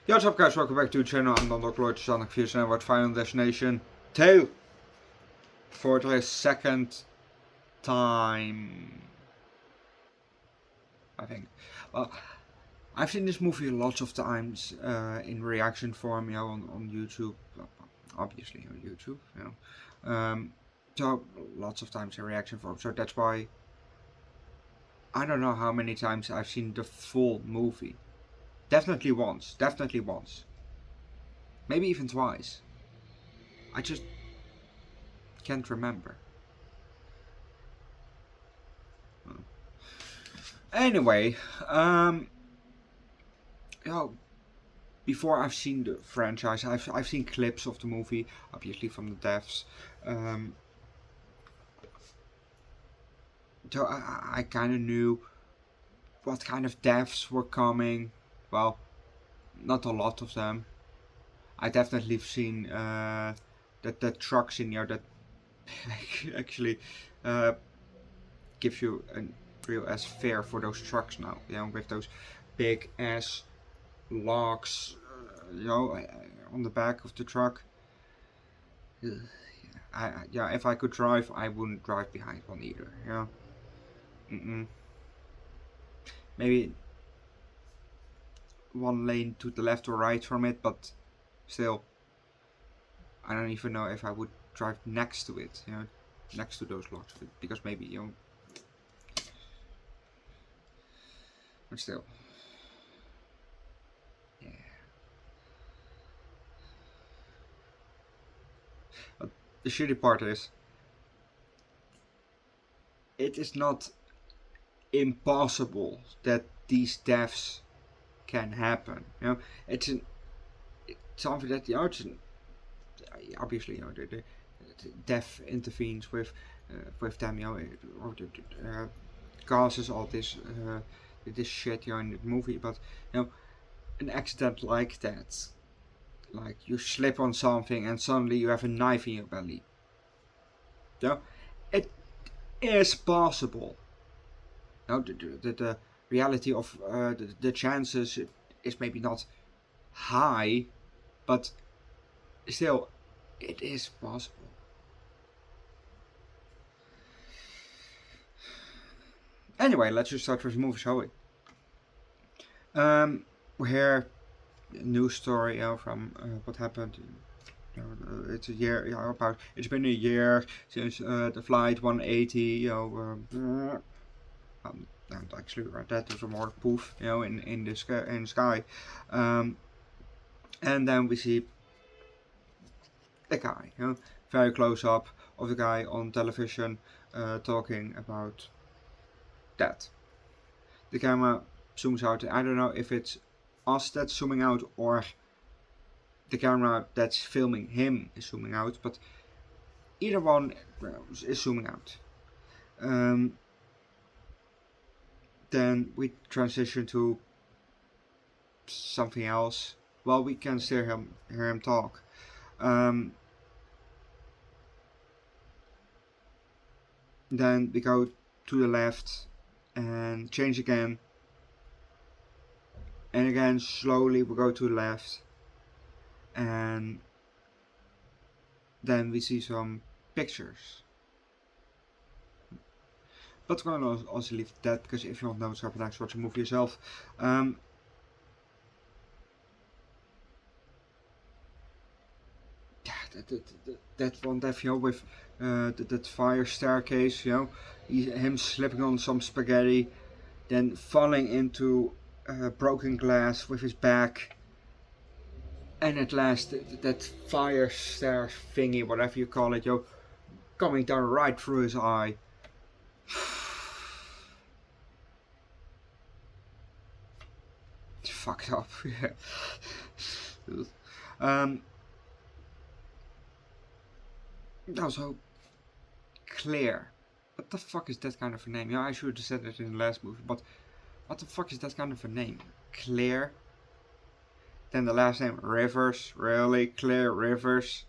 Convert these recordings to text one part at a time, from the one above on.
Yo, what's up guys, welcome back to the channel. I'm Underdog Reacts and what Final Destination 2 for the second time, I think. Well, I've seen this movie lots of times in reaction form, you know, on YouTube, obviously on YouTube, you know. So lots of times in reaction form, so that's why I don't know how many times I've seen the full movie. Definitely once, maybe even twice. I just can't remember. Anyway, you know, before I've seen the franchise, I've seen clips of the movie, obviously from the devs. So I kind of knew what kind of devs were coming. Well, not a lot of them. I definitely have seen that trucks in here that actually give you a real ass fare for those trucks now. You know, with those big ass logs, you know, on the back of the truck. Yeah, if I could drive, I wouldn't drive behind one either. Yeah. Maybe one lane to the left or right from it, but still, I don't even know if I would drive next to it. You know, next to those logs, because maybe, you know. But still. Yeah. But the shitty part is, it is not impossible that these deaths can happen. You know, it's something that, you know, obviously, you know, the death intervenes with them, you know, or causes all this this shit, you know, in the movie. But you know, an accident like that, like you slip on something and suddenly you have a knife in your belly. You know, it is possible. Now, the reality of the chances is maybe not high, but still, it is possible. Anyway, let's just start with the movie, shall we? We hear a news story, you know, from what happened. You know, it's a year, you know, it's been a year since the flight 180, you know. And actually, that was a more poof, you know, in the sky. And then we see the guy, you know, very close up of the guy on television talking about that. The camera zooms out. I don't know if it's us that's zooming out or the camera that's filming him is zooming out, but either one is zooming out. Then we transition to something else. Well, we can still hear him talk. Then we go to the left and change again. And again, slowly we go to the left. And then we see some pictures. But we're going to also leave that, because if you want to know what's happening next, watch the movie yourself. That one death, you know, with that fire staircase, you know, him slipping on some spaghetti, then falling into broken glass with his back, and at last that fire stair thingy, whatever you call it, you know, coming down right through his eye. Fucked up. Also, Claire. What the fuck is that kind of a name? Yeah, I should have said it in the last movie, but what the fuck is that kind of a name? Claire? Then the last name, Rivers. Really? Claire Rivers?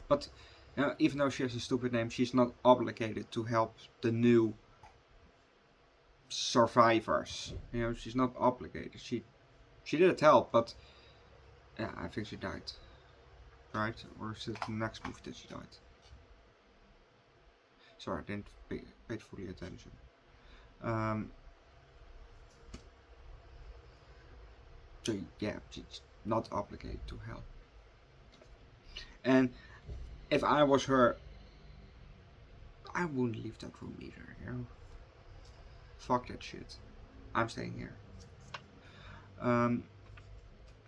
But you know, even though she has a stupid name, she's not obligated to help the new survivors. You know, she's not obligated. She did help, but yeah, I think she died. Right? Or is it the next movie that she died? Sorry, I didn't pay fully attention. So yeah, she's not obligated to help. And if I was her, I wouldn't leave that room either, you know? Fuck that shit. I'm staying here.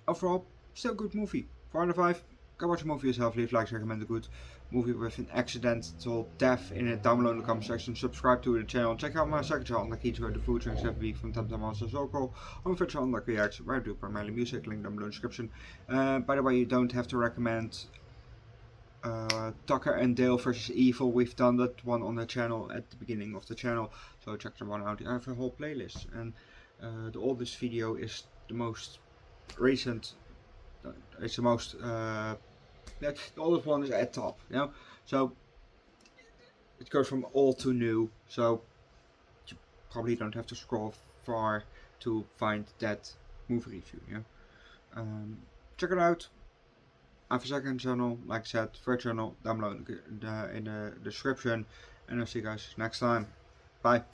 Overall, still a good movie. 4 out of 5. Go watch the movie yourself. Leave likes, recommend a good movie with an accidental death in it down below in the comment section. Subscribe to the channel. Check out my second channel, Underdog Eats, where the food drinks every week from time to time also local. On my first channel, Underdog Reacts, where I do primarily music. Link down below in the description. By the way, you don't have to recommend Tucker and Dale vs. Evil. We've done that one on the channel at the beginning of the channel, so check that one out. I have a whole playlist, and the oldest video is the most recent. It's the most the oldest one is at top, you know. So it goes from old to new. So you probably don't have to scroll far to find that movie review. You know, check it out. I have a second channel, like I said, third channel down below in the description, and I'll see you guys next time. Bye.